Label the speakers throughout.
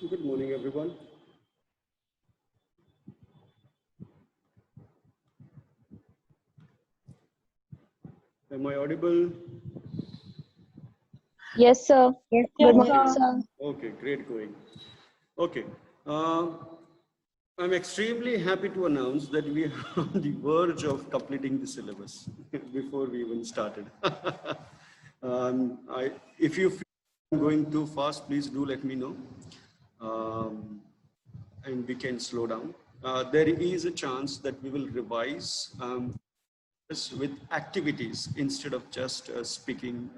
Speaker 1: Good morning, everyone. Am I audible?
Speaker 2: Yes, sir.
Speaker 3: Yes,
Speaker 2: Good
Speaker 3: yes,
Speaker 2: morning,
Speaker 1: Okay.
Speaker 3: sir.
Speaker 2: sir.
Speaker 1: Okay, great going. Okay. Uh, I'm extremely happy to announce that we are on the verge of completing the syllabus before we even started. If you feel I'm going too fast, please do let me know. And we can slow down. There is a chance that we will revise with activities instead of just speaking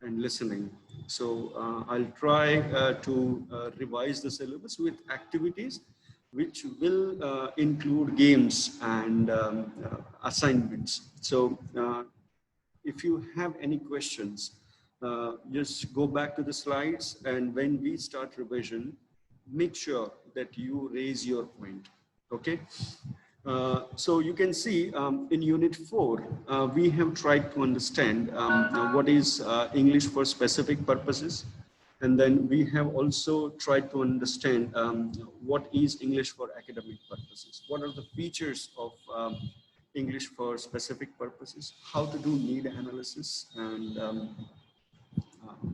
Speaker 1: and listening. So I'll try to revise the syllabus with activities which will include games and assignments. So if you have any questions, just go back to the slides, and when we start revision, make sure that you raise your point, okay? So you can see in Unit 4, we have tried to understand what is English for specific purposes. And then we have also tried to understand what is English for academic purposes. What are the features of English for specific purposes, how to do need analysis, and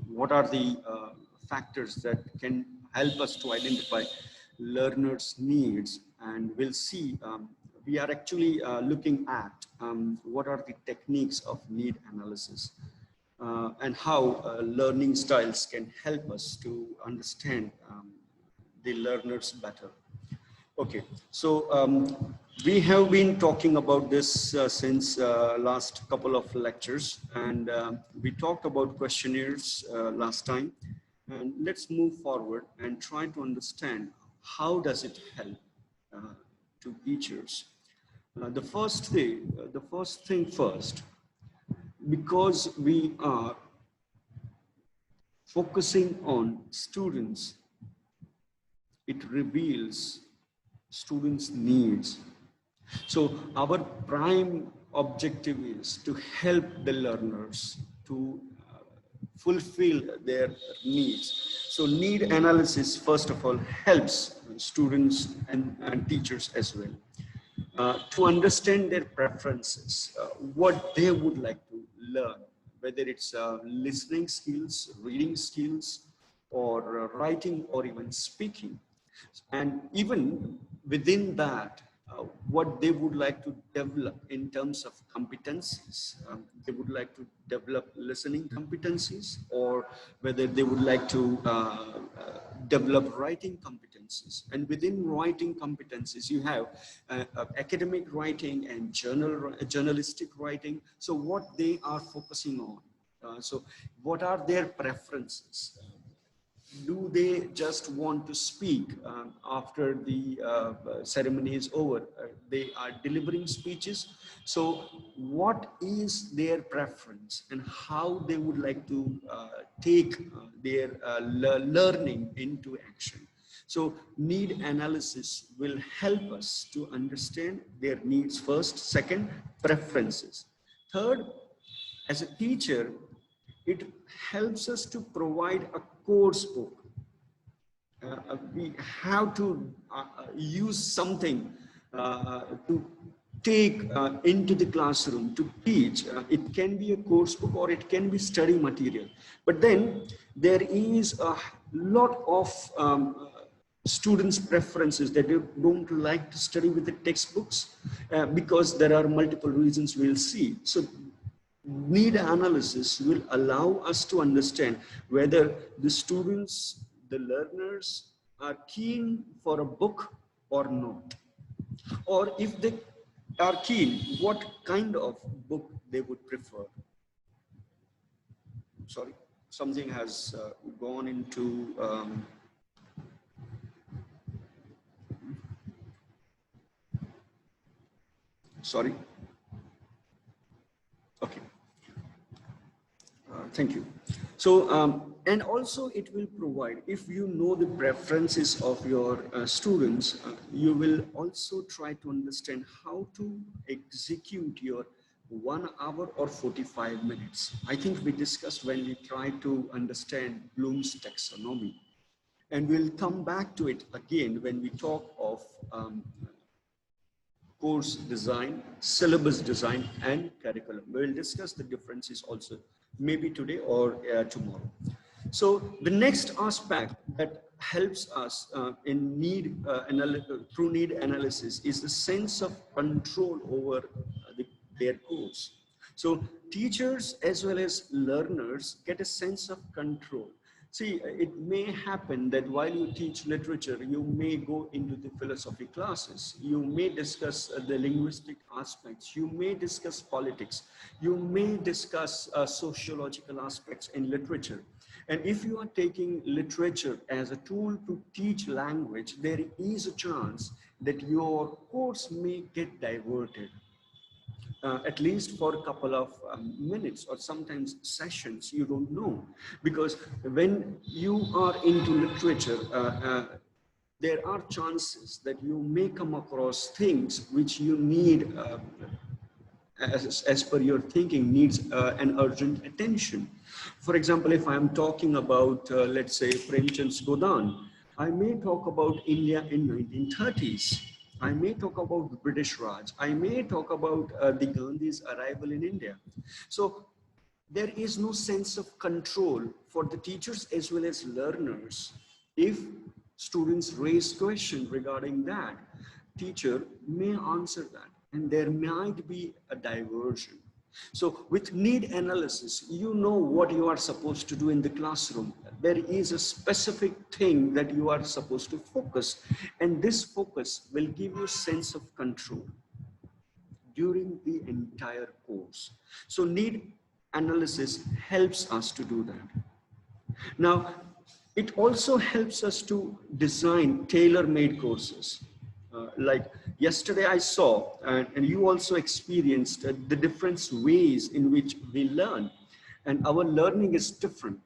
Speaker 1: what are the factors that can help us to identify learners' needs. And we'll see, we are actually looking at what are the techniques of need analysis and how learning styles can help us to understand the learners better. Okay, so we have been talking about this since last couple of lectures, and we talked about questionnaires last time. And let's move forward and try to understand how does it help to teachers. The first thing first, because we are focusing on students, it reveals students' needs. So our prime objective is to help the learners to fulfill their needs. So need analysis, first of all, helps students and teachers as well to understand their preferences, what they would like to learn, whether it's listening skills, reading skills, or writing, or even speaking. And even within that, what they would like to develop in terms of competencies. They would like to develop listening competencies, or whether they would like to develop writing competencies. And within writing competencies, you have academic writing and journalistic writing. So what they are focusing on. So what are their preferences? Do they just want to speak after the ceremony is over? They are delivering speeches. So what is their preference and how they would like to take their learning into action? So need analysis will help us to understand their needs first. Second, preferences. Third, as a teacher, it helps us to provide a course book. We have to use something to take into the classroom to teach. It can be a course book or it can be study material. But then there is a lot of students' preferences that they don't like to study with the textbooks because there are multiple reasons we'll see. So need analysis will allow us to understand whether the students, the learners are keen for a book or not. Or if they are keen, what kind of book they would prefer. Sorry, something has gone into, sorry. Okay. Thank you. So, and also it will provide, if you know the preferences of your students, you will also try to understand how to execute your 1 hour or 45 minutes. I think we discussed when we tried to understand Bloom's taxonomy. And we'll come back to it again when we talk of course design, syllabus design, and curriculum. We'll discuss the differences also, maybe today or tomorrow. So the next aspect that helps us in through need analysis is the sense of control over their course. So teachers as well as learners get a sense of control. See, it may happen that while you teach literature, you may go into the philosophy classes, you may discuss the linguistic aspects, you may discuss politics, you may discuss sociological aspects in literature. And if you are taking literature as a tool to teach language, there is a chance that your course may get diverted. At least for a couple of minutes or sometimes sessions, you don't know. Because when you are into literature, there are chances that you may come across things which you need, as per your thinking, needs an urgent attention. For example, if I'm talking about, let's say, Premchand's Godan, I may talk about India in 1930s. I may talk about the British Raj. I may talk about the Gandhi's arrival in India. So there is no sense of control for the teachers as well as learners. If students raise questions regarding that, teacher may answer that, and there might be a diversion. So with need analysis, you know what you are supposed to do in the classroom. There is a specific thing that you are supposed to focus, and this focus will give you a sense of control during the entire course. So need analysis helps us to do that. Now, it also helps us to design tailor-made courses. Like yesterday I saw, and you also experienced the different ways in which we learn. And our learning is different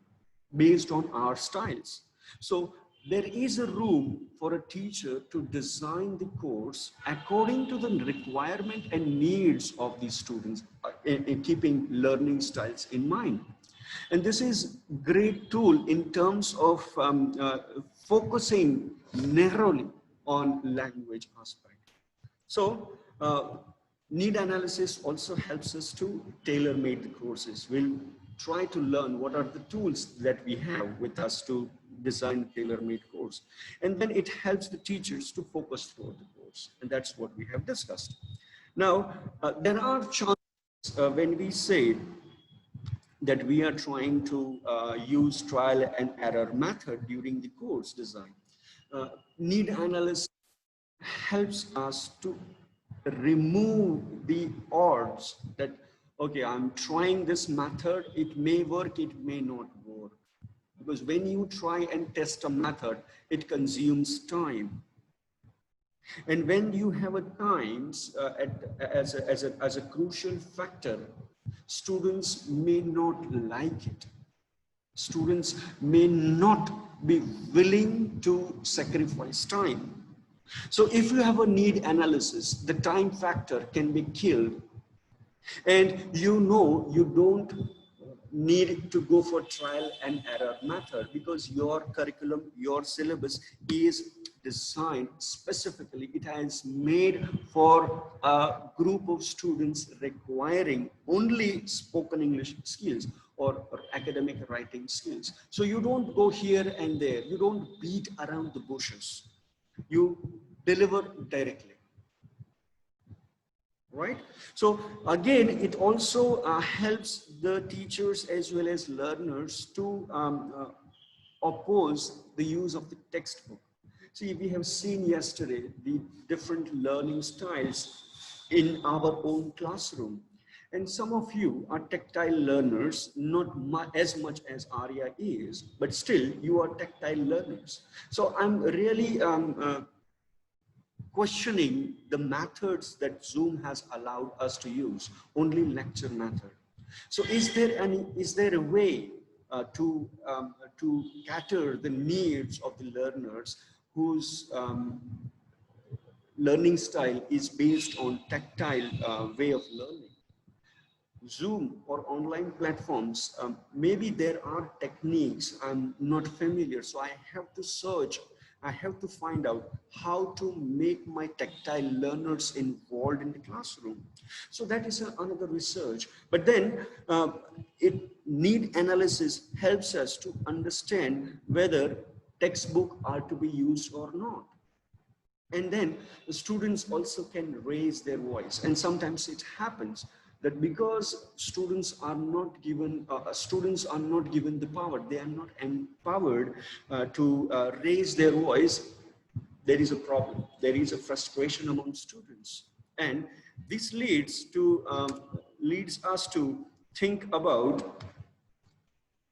Speaker 1: based on our styles. So there is a room for a teacher to design the course according to the requirement and needs of the students, in keeping learning styles in mind. And this is great tool in terms of focusing narrowly on language aspect. So need analysis also helps us to tailor-make the courses. We'll try to learn what are the tools that we have with us to design a tailor-made course. And then it helps the teachers to focus throughout the course. And that's what we have discussed. Now, there are chances when we say that we are trying to use trial and error method during the course design. Need analysis helps us to remove the odds that, okay, I'm trying this method, it may work, it may not work. Because when you try and test a method, it consumes time. And when you have a times as a crucial factor, students may not like it. Students may not be willing to sacrifice time. So if you have a need analysis, the time factor can be killed. And you know you don't need to go for trial and error method, because your curriculum, your syllabus is designed specifically. It has made for a group of students requiring only spoken English skills or academic writing skills. So you don't go here and there. You don't beat around the bushes. You deliver directly. Right? So again, it also helps the teachers as well as learners to oppose the use of the textbook. See, we have seen yesterday the different learning styles in our own classroom. And some of you are tactile learners, not as much as Arya is, but still you are tactile learners. So I'm really questioning the methods that Zoom has allowed us to use, only lecture method. So is there a way to cater the needs of the learners whose learning style is based on tactile way of learning? Zoom or online platforms, maybe there are techniques I'm not familiar, so I have to search, I have to find out how to make my tactile learners involved in the classroom. So that is another research. But then it need analysis helps us to understand whether textbook are to be used or not. And then the students also can raise their voice. And sometimes it happens that because students are not given the power, they are not empowered to raise their voice. There is a problem. There is a frustration among students, and this leads us to think about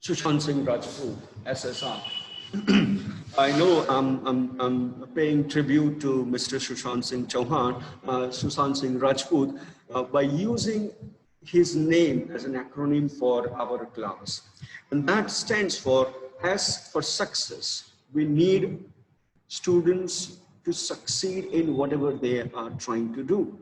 Speaker 1: Sushant Singh Rajput, SSR. I know I'm paying tribute to Mr. Sushant Singh Chauhan, Sushant Singh Rajput, by using his name as an acronym for our class. And that stands for S for success. We need students to succeed in whatever they are trying to do.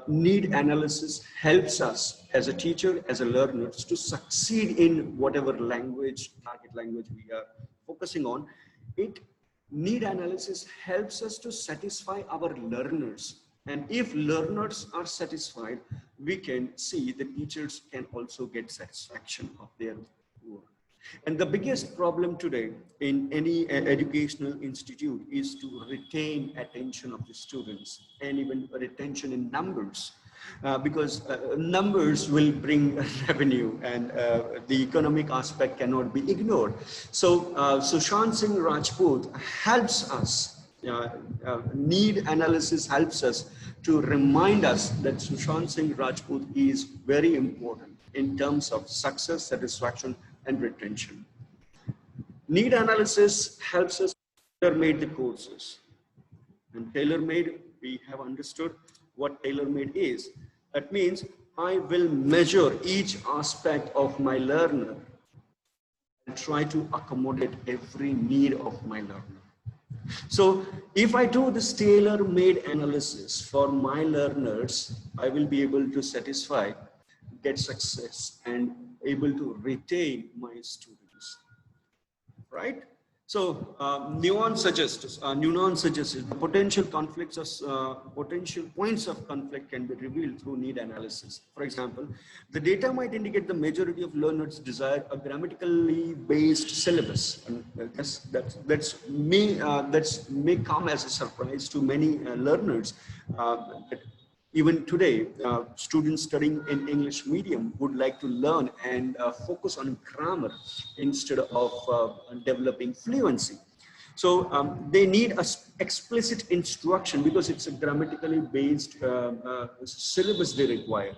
Speaker 1: Need analysis helps us as a teacher, as a learner, to succeed in whatever target language we are focusing on. Need analysis helps us to satisfy our learners. And if learners are satisfied, we can see the teachers can also get satisfaction of their work. And the biggest problem today in any educational institute is to retain attention of the students, and even retention in numbers, because numbers will bring revenue, and the economic aspect cannot be ignored. So Sushant Singh Rajput helps us, need analysis helps us to remind us that Sushant Singh Rajput is very important in terms of success, satisfaction, and retention. Need analysis helps us tailor-made the courses. And tailor-made, we have understood what tailor-made is. That means I will measure each aspect of my learner and try to accommodate every need of my learner. So if I do this tailor-made analysis for my learners, I will be able to satisfy, get success, and able to retain my students, right? So Newman suggests the potential conflicts of potential points of conflict can be revealed through need analysis. For example, the data might indicate the majority of learners desire a grammatically based syllabus, and that's may come as a surprise to many learners. Even today, students studying in English medium would like to learn and focus on grammar instead of developing fluency. So they need a explicit instruction because it's a grammatically based syllabus they require.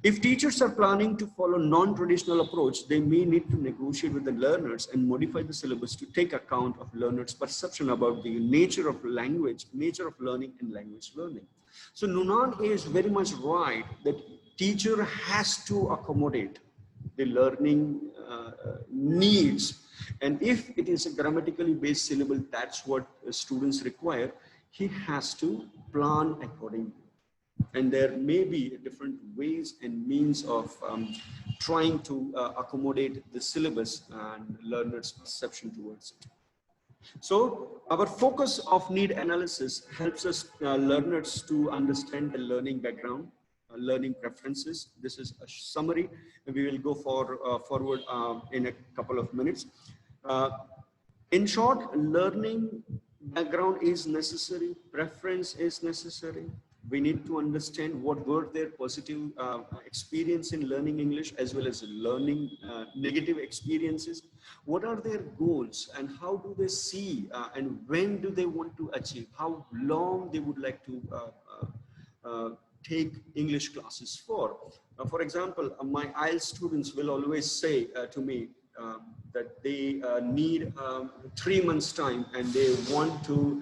Speaker 1: If teachers are planning to follow non-traditional approach, they may need to negotiate with the learners and modify the syllabus to take account of learners' perception about the nature of language, nature of learning and language learning. So Nunan is very much right that teacher has to accommodate the learning needs. And if it is a grammatically based syllable, that's what students require, he has to plan accordingly. And there may be different ways and means of trying to accommodate the syllabus and learners' perception towards it. So our focus of need analysis helps us learners to understand the learning background, learning preferences. This is a summary. We will go forward in a couple of minutes. In short, learning background is necessary, preference is necessary. We need to understand what were their positive experience in learning English as well as learning negative experiences. What are their goals and how do they see and when do they want to achieve? How long they would like to take English classes for. For example, my IELTS students will always say to me that they need 3 months time and they want to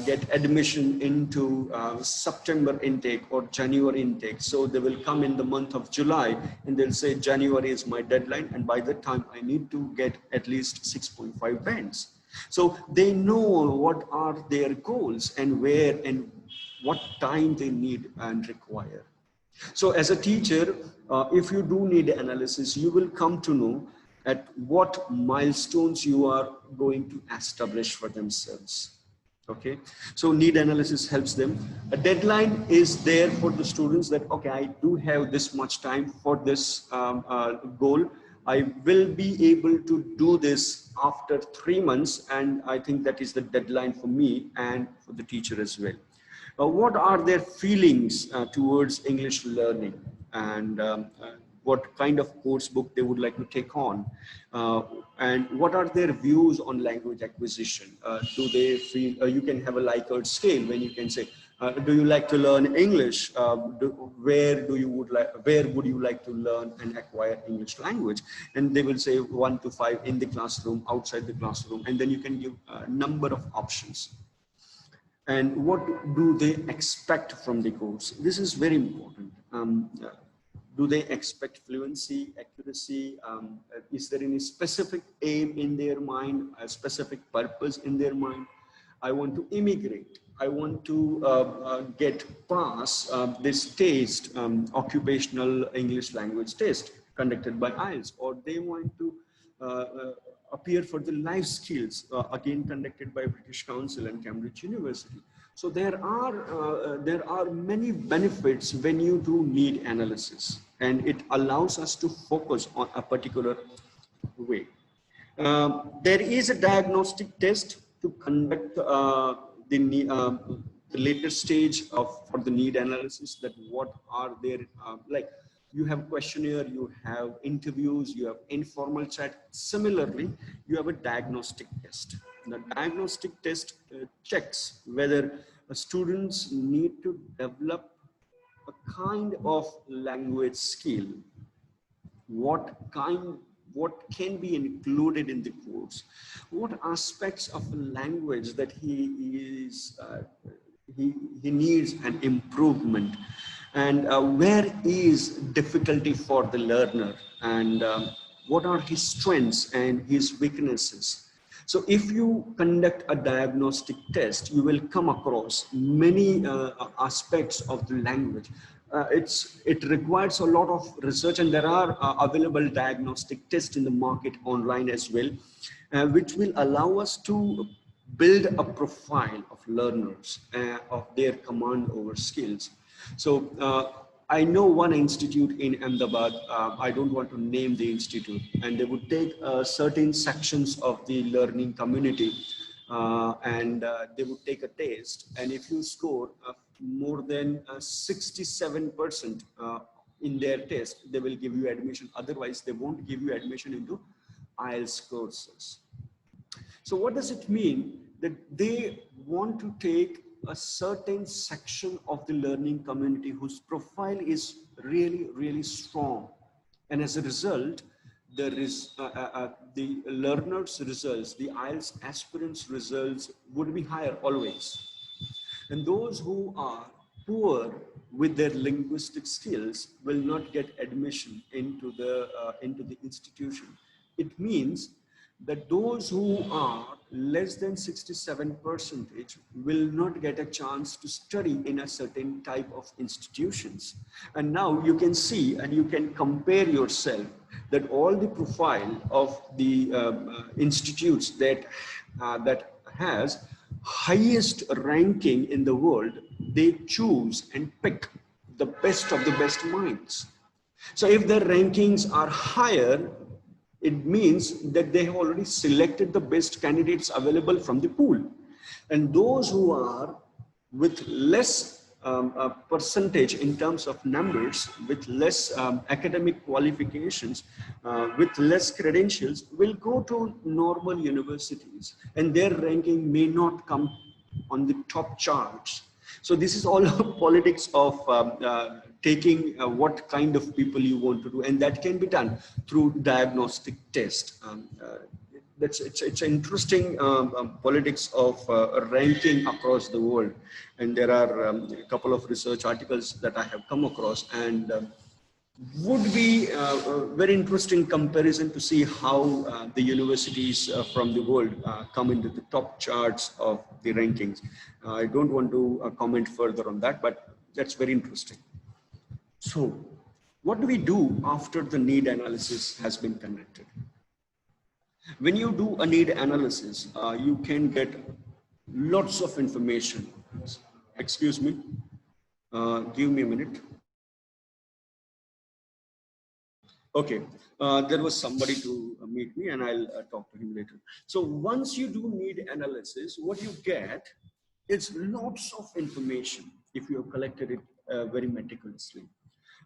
Speaker 1: get admission into September intake or January intake. So they will come in the month of July and they'll say January is my deadline and by that time I need to get at least 6.5 bands. So they know what are their goals and where and what time they need and require. So as a teacher, if you do need analysis, you will come to know at what milestones you are going to establish for themselves. Okay, so need analysis helps them. A deadline is there for the students that, okay, I do have this much time for this goal. I will be able to do this after 3 months, and I think that is the deadline for me and for the teacher as well. What are their feelings towards English learning, and what kind of course book they would like to take on, and what are their views on language acquisition? Do they feel you can have a Likert scale when you can say, do you like to learn English? Where would you like to learn and acquire English language? And they will say 1 to 5 in the classroom, outside the classroom, and then you can give a number of options. And what do they expect from the course? This is very important. Do they expect fluency, accuracy? Is there any specific aim in their mind, a specific purpose in their mind? I want to immigrate. I want to get past this test, occupational English language test conducted by IELTS, or they want to appear for the life skills, again conducted by British Council and Cambridge University. So there are many benefits when you do need analysis, and it allows us to focus on a particular way. There is a diagnostic test to conduct the later stage for the need analysis, that what are their like, you have questionnaire, you have interviews, you have informal chat. Similarly, you have a diagnostic test. The diagnostic test checks whether students need to develop a kind of language skill, what can be included in the course, what aspects of the language that he needs an improvement, and where is difficulty for the learner, and what are his strengths and his weaknesses. So if you conduct a diagnostic test, you will come across many aspects of the language. It requires a lot of research, and there are available diagnostic tests in the market online as well, which will allow us to build a profile of learners, of their command over skills. So I know one institute in Ahmedabad, I don't want to name the institute, and they would take certain sections of the learning community, and they would take a test, and if you score more than 67% in their test, they will give you admission. Otherwise, they won't give you admission into IELTS courses. So what does it mean? That they want to take a certain section of the learning community whose profile is really, really strong. And as a result, there is the learners' results, the IELTS aspirants' results would be higher always. And those who are poor with their linguistic skills will not get admission into the institution. It means that those who are less than 67% will not get a chance to study in a certain type of institutions. And now you can see and you can compare yourself that all the profile of the institutes that has highest ranking in the world, they choose and pick the best of the best minds. So if their rankings are higher, it means that they have already selected the best candidates available from the pool. And those who are with less percentage in terms of numbers, with less academic qualifications, with less credentials, will go to normal universities, and their ranking may not come on the top charts. So this is all politics of taking what kind of people you want to do, and that can be done through diagnostic test. It's an interesting politics of ranking across the world, and there are a couple of research articles that I have come across, and would be a very interesting comparison to see how the universities from the world come into the top charts of the rankings. I don't want to comment further on that, but that's very interesting. So what do we do after the need analysis has been conducted? When you do a need analysis, you can get lots of information. Excuse me, give me a minute. Okay, there was somebody to meet me and I'll talk to him later. So once you do need analysis, what you get is lots of information if you have collected it very meticulously.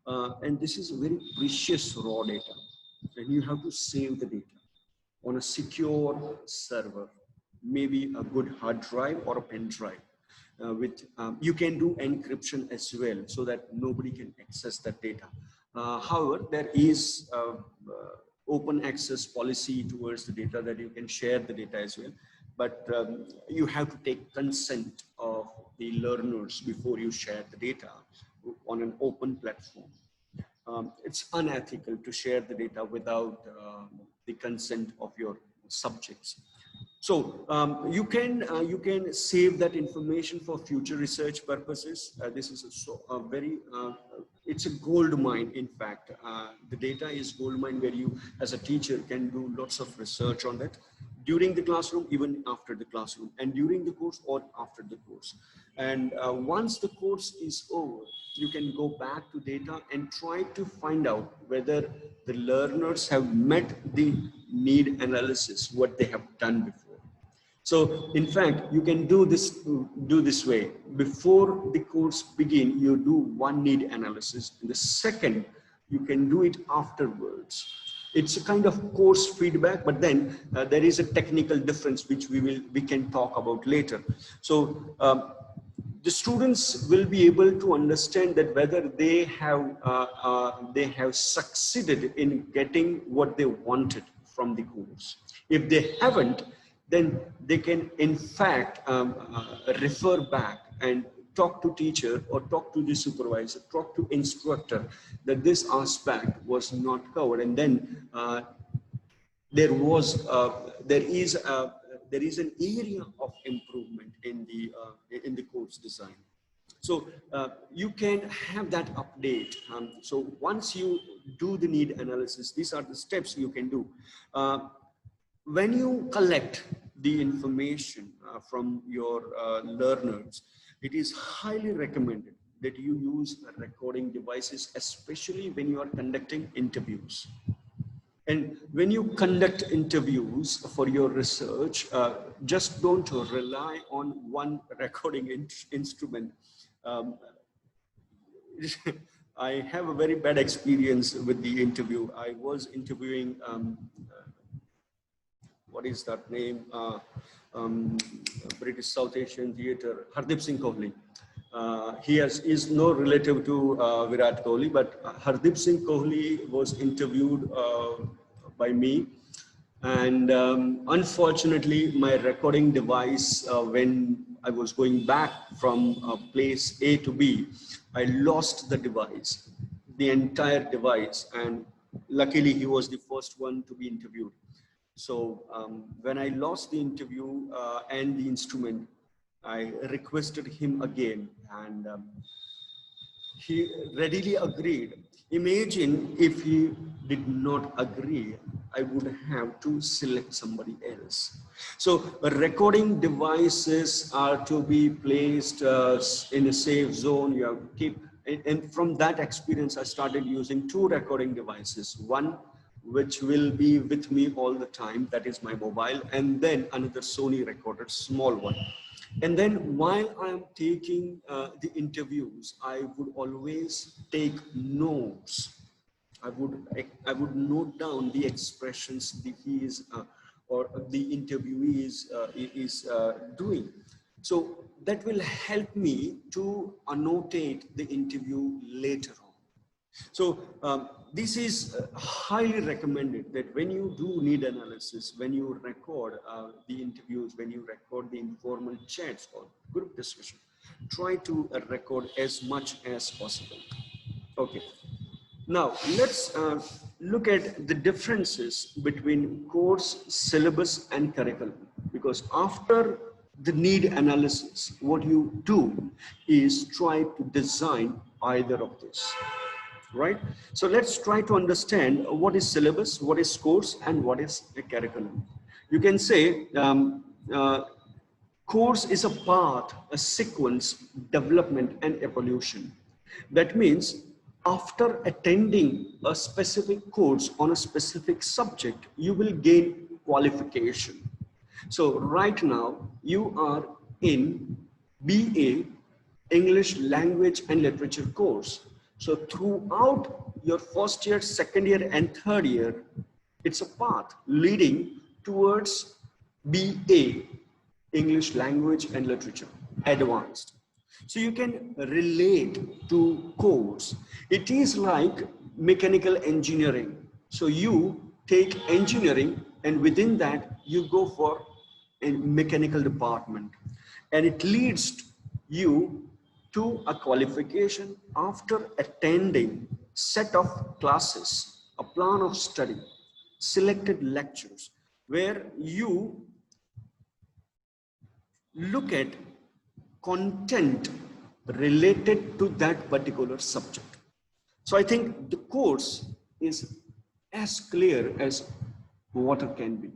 Speaker 1: And this is very precious raw data, and you have to save the data on a secure server, maybe a good hard drive or a pen drive. With you can do encryption as well, so that nobody can access that data. However, there is open access policy towards the data, that you can share the data as well, but you have to take consent of the learners before you share the data on an open platform. It's unethical to share the data without the consent of your subjects. So you can save that information for future research purposes. This is a very it's a gold mine. In fact, the data is gold mine, where you as a teacher can do lots of research on that during the classroom, even after the classroom, and during the course or after the course. And once the course is over, you can go back to data and try to find out whether the learners have met the need analysis, what they have done before. So in fact, you can do this way. Before the course begin, you do one need analysis. And the second, you can do it afterwards. It's a kind of course feedback, but then there is a technical difference which we can talk about later. So the students will be able to understand that whether they have succeeded in getting what they wanted from the course. If they haven't, then they can in fact refer back and talk to teacher or talk to the supervisor, talk to instructor, that this aspect was not covered, and then there is an area of improvement in the course design. So you can have that update. So once you do the need analysis, these are the steps you can do. When you collect the information from your learners, it is highly recommended that you use recording devices, especially when you are conducting interviews. And when you conduct interviews for your research, just don't rely on one recording instrument. I have a very bad experience with the interview. I was interviewing what is that name? British South Asian theatre, Hardeep Singh Kohli. He is no relative to Virat Kohli, but Hardeep Singh Kohli was interviewed by me. And unfortunately, my recording device, when I was going back from place A to B, I lost the device, the entire device. And luckily, he was the first one to be interviewed. So when I lost the interview and the instrument, I requested him again, and he readily agreed. Imagine if he did not agree, I would have to select somebody else. So recording devices are to be placed in a safe zone. You have to keep, and from that experience, I started using 2 recording devices. One which will be with me all the time, that is my mobile, and then another Sony recorder, small one. And then while I am taking the interviews, I would always take notes. I would note down the expressions that he is or the interviewee is doing. So that will help me to annotate the interview later on. So this is highly recommended, that when you do need analysis, when you record the interviews, when you record the informal chats or group discussion, try to record as much as possible. Okay. Now let's look at the differences between course, syllabus, and curriculum. Because after the need analysis, what you do is try to design either of this. right? So let's try to understand what is syllabus, what is course, and what is a curriculum. You can say course is a path, a sequence, development, and evolution. That means after attending a specific course on a specific subject, you will gain qualification. So right now you are in BA English Language and Literature course. So throughout your first year, second year, and third year, it's a path leading towards BA English Language and Literature Advanced. So you can relate to course. It is like mechanical engineering. So you take engineering and within that you go for a mechanical department, and it leads you to a qualification after attending set of classes, a plan of study, selected lectures, where you look at content related to that particular subject. So I think the course is as clear as water can be.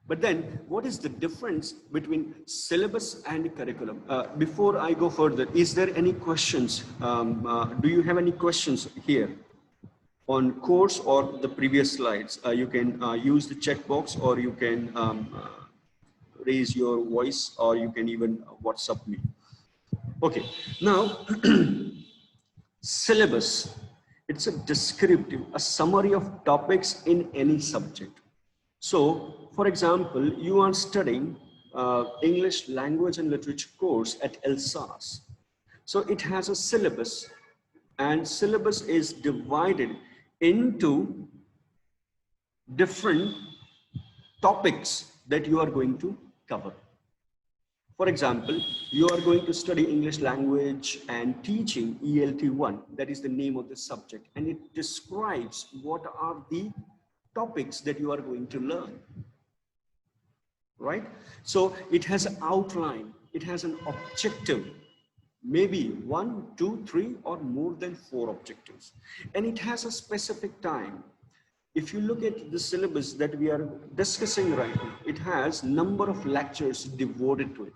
Speaker 1: But then what is the difference between syllabus and curriculum? Before I go further, is there any questions? Do you have any questions here on course or the previous slides? You can use the chat box, or you can raise your voice, or you can even WhatsApp me. Okay, now syllabus, it's a descriptive, a summary of topics in any subject. So for example, you are studying English Language and Literature course at LSAS. So it has a syllabus, and syllabus is divided into different topics that you are going to cover. For example, you are going to study English Language and Teaching ELT1, that is the name of the subject, and it describes what are the topics that you are going to learn, right? So it has an outline, it has an objective, maybe 1, 2, 3, or more than 4 objectives, and it has a specific time. If you look at the syllabus that we are discussing right now, it has number of lectures devoted to it.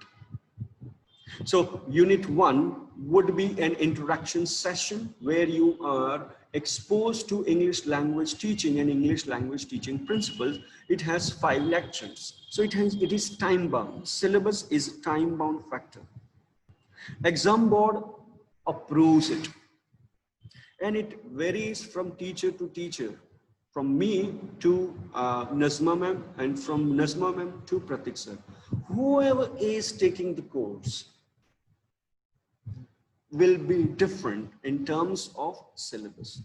Speaker 1: So unit 1 would be an introduction session where you are exposed to English language teaching and English language teaching principles. It has 5 lectures. So it is time bound. Syllabus is time bound factor. Exam board approves it. And it varies from teacher to teacher. From me to Nazma ma'am, and from Nazma ma'am to Pratik sir. Whoever is taking the course will be different in terms of syllabus.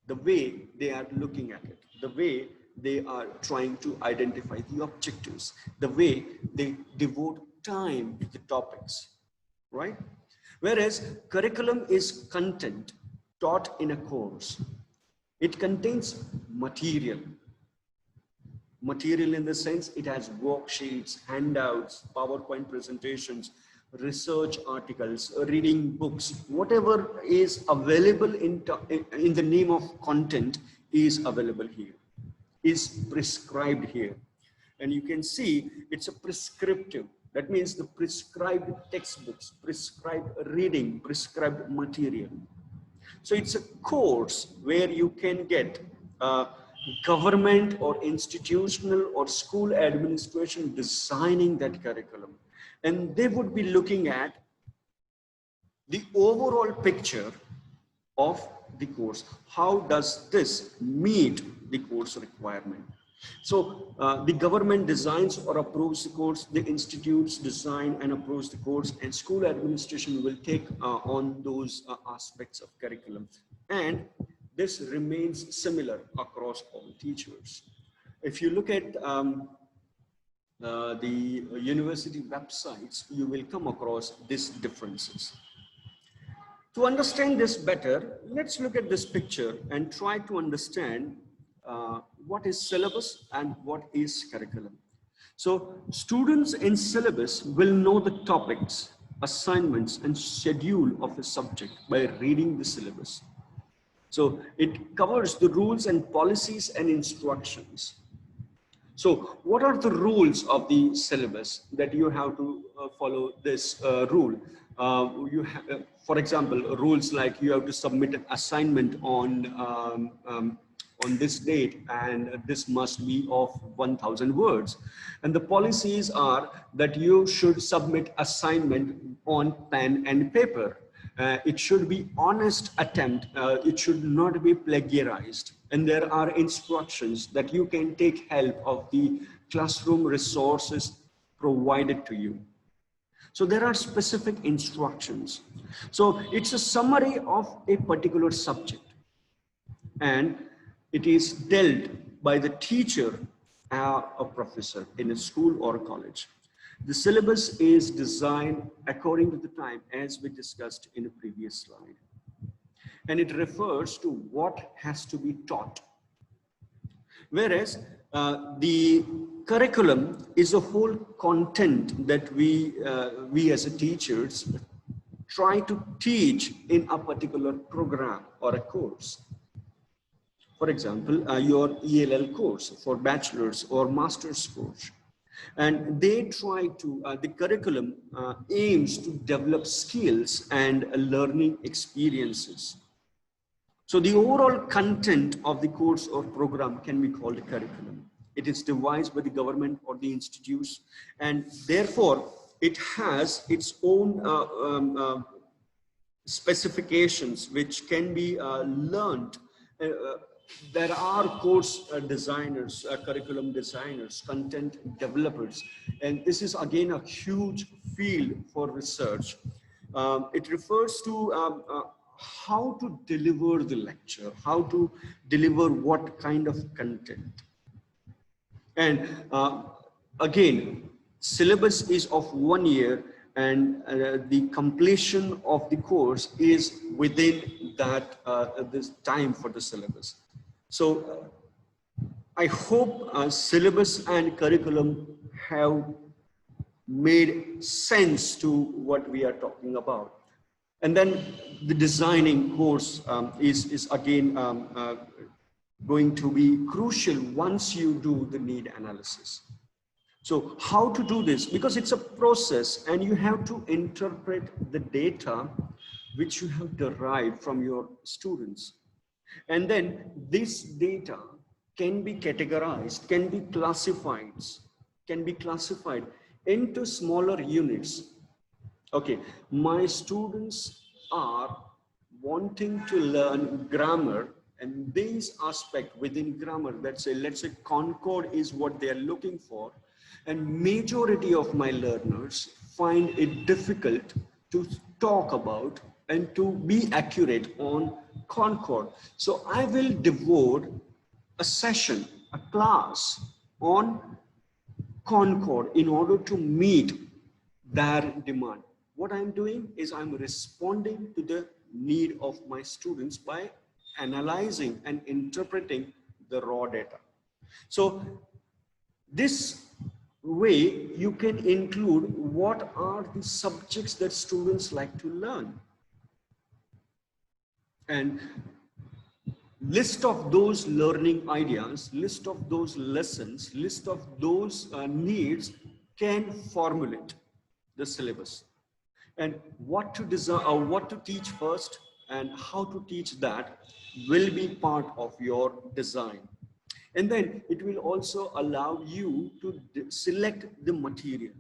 Speaker 1: The way they are looking at it, the way they are trying to identify the objectives, the way they devote time to the topics, right? Whereas curriculum is content taught in a course. It contains material. Material in the sense it has worksheets, handouts, PowerPoint presentations, research articles, reading books, whatever is available in the name of content is available here, is prescribed here. And you can see it's a prescriptive. That means the prescribed textbooks, prescribed reading, prescribed material. So it's a course where you can get government or institutional or school administration designing that curriculum. And they would be looking at the overall picture of the course. How does this meet the course requirement? So the government designs or approves the course, the institutes design and approves the course, and school administration will take on those aspects of curriculum. And this remains similar across all teachers. If you look at the university websites, you will come across these differences. To understand this better, let's look at this picture and try to understand what is syllabus and what is curriculum. So students in syllabus will know the topics, assignments, and schedule of a subject by reading the syllabus. So it covers the rules and policies and instructions. So what are the rules of the syllabus that you have to follow this rule? For example, rules like you have to submit an assignment on this date, and this must be of 1,000 words. And the policies are that you should submit assignment on pen and paper. It should be honest attempt. It should not be plagiarized. And there are instructions that you can take help of the classroom resources provided to you. So there are specific instructions. So it's a summary of a particular subject, and it is dealt by the teacher or a professor in a school or a college. The syllabus is designed according to the time, as we discussed in a previous slide. And it refers to what has to be taught. Whereas the curriculum is a whole content that we as a teachers try to teach in a particular program or a course. For example, your ELL course for bachelor's or master's course. And they try to, the curriculum aims to develop skills and learning experiences. So the overall content of the course or program can be called a curriculum. It is devised by the government or the institutes, and therefore it has its own specifications which can be learned. There are course designers, curriculum designers, content developers, and this is again a huge field for research. It refers to how to deliver the lecture, how to deliver what kind of content. And again, syllabus is of 1 year, and the completion of the course is within that this time for the syllabus. So I hope syllabus and curriculum have made sense to what we are talking about. And then the designing course is again going to be crucial once you do the need analysis. So how to do this? Because it's a process, and you have to interpret the data which you have derived from your students. And then this data can be categorized, can be classified into smaller units. Okay, my students are wanting to learn grammar, and this aspect within grammar, let's say Concord is what they are looking for, and majority of my learners find it difficult to talk about and to be accurate on Concord. So I will devote a session, a class on Concord in order to meet their demand. What I'm doing is I'm responding to the need of my students by analyzing and interpreting the raw data. So this way you can include what are the subjects that students like to learn, and list of those learning ideas, list of those lessons, list of those needs can formulate the syllabus. And what to design or what to teach first and how to teach that will be part of your design. And then it will also allow you to select the material.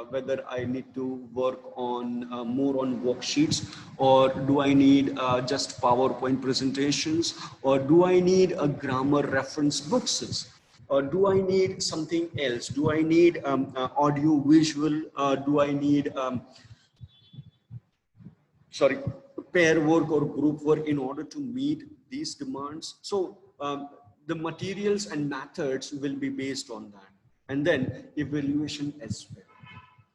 Speaker 1: Whether I need to work on more on worksheets, or do I need just PowerPoint presentations, or do I need a grammar reference books, or do I need something else? Do I need audio visual? Do I need pair work or group work in order to meet these demands? So the materials and methods will be based on that. And then evaluation as well.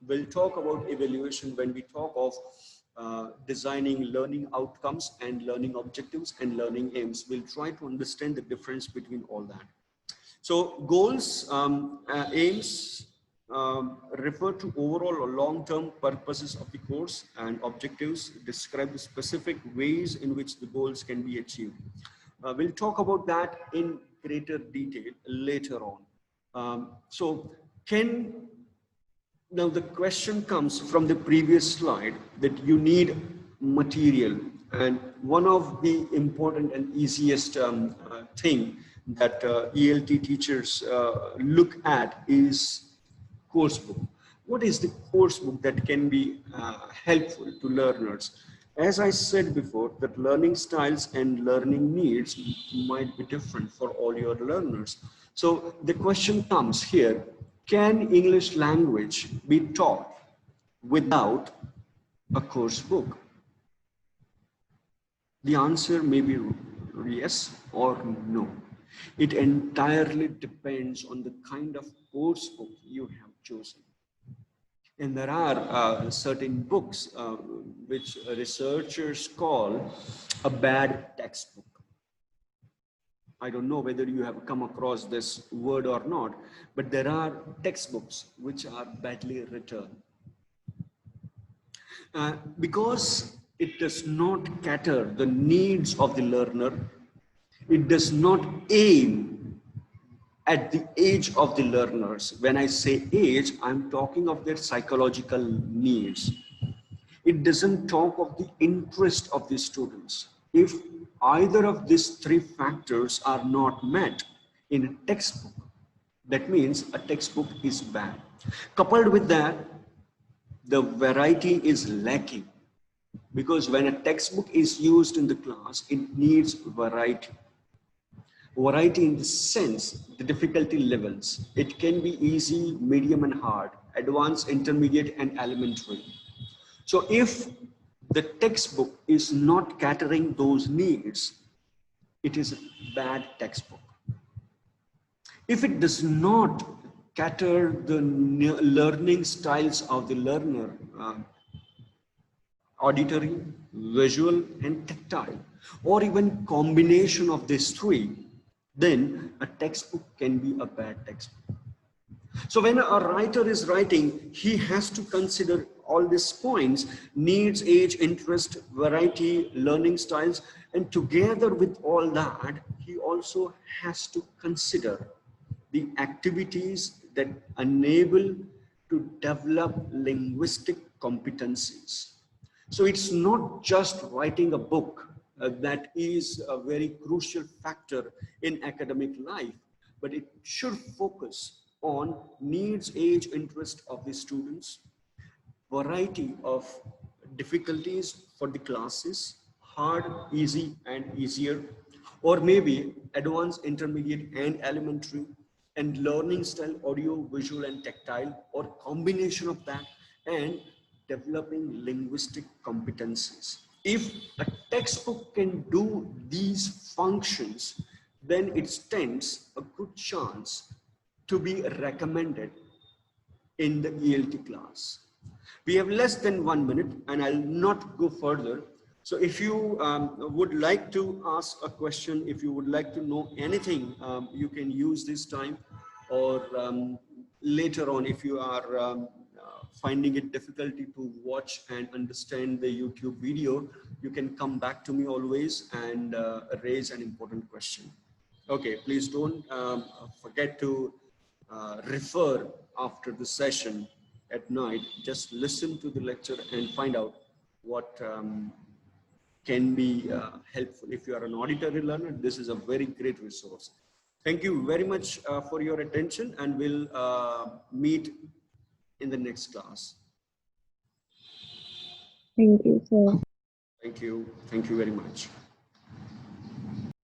Speaker 1: We'll talk about evaluation when we talk of designing learning outcomes and learning objectives and learning aims. We'll try to understand the difference between all that. So goals, aims, refer to overall or long-term purposes of the course and objectives, describe the specific ways in which the goals can be achieved. We'll talk about that in greater detail later on. So now the question comes from the previous slide that you need material, and one of the important and easiest thing that ELT teachers look at is course book. What is the course book that can be helpful to learners? As I said before, that learning styles and learning needs might be different for all your learners. So the question comes here, can English language be taught without a course book? The answer may be yes or no. It entirely depends on the kind of course book you have chosen. And there are certain books which researchers call a bad textbook. I don't know whether you have come across this word or not, but there are textbooks which are badly written. Because it does not cater the needs of the learner, it does not aim at the age of the learners. When I say age, I'm talking of their psychological needs. It doesn't talk of the interest of the students. If either of these three factors are not met in a textbook, that means a textbook is bad. Coupled with that, the variety is lacking, because when a textbook is used in the class, it needs variety. Variety in the sense, the difficulty levels. It can be easy, medium and hard, advanced, intermediate and elementary. So if the textbook is not catering those needs, it is a bad textbook. If it does not cater the learning styles of the learner, auditory, visual and tactile, or even combination of these three, then a textbook can be a bad textbook. So when a writer is writing, he has to consider all these points: needs, age, interest, variety, learning styles, and together with all that, he also has to consider the activities that enable to develop linguistic competencies. So it's not just writing a book that is a very crucial factor in academic life, but it should focus on needs, age, interest of the students, variety of difficulties for the classes, hard, easy, and easier, or maybe advanced, intermediate, and elementary, and learning style, audio, visual, and tactile, or combination of that, and developing linguistic competencies. If a textbook can do these functions, then it stands a good chance to be recommended in the ELT class. We have less than 1 minute and I'll not go further. So if you would like to ask a question, if you would like to know anything, you can use this time, or later on, if you are finding it difficulty to watch and understand the YouTube video, you can come back to me always and raise an important question. Okay, please don't forget to refer after the session at night. Just listen to the lecture and find out what can be helpful. If you are an auditory learner, this is a very great resource. Thank you very much for your attention, and we'll meet in the next class.
Speaker 2: Thank you, sir.
Speaker 1: Thank you. Thank you very much.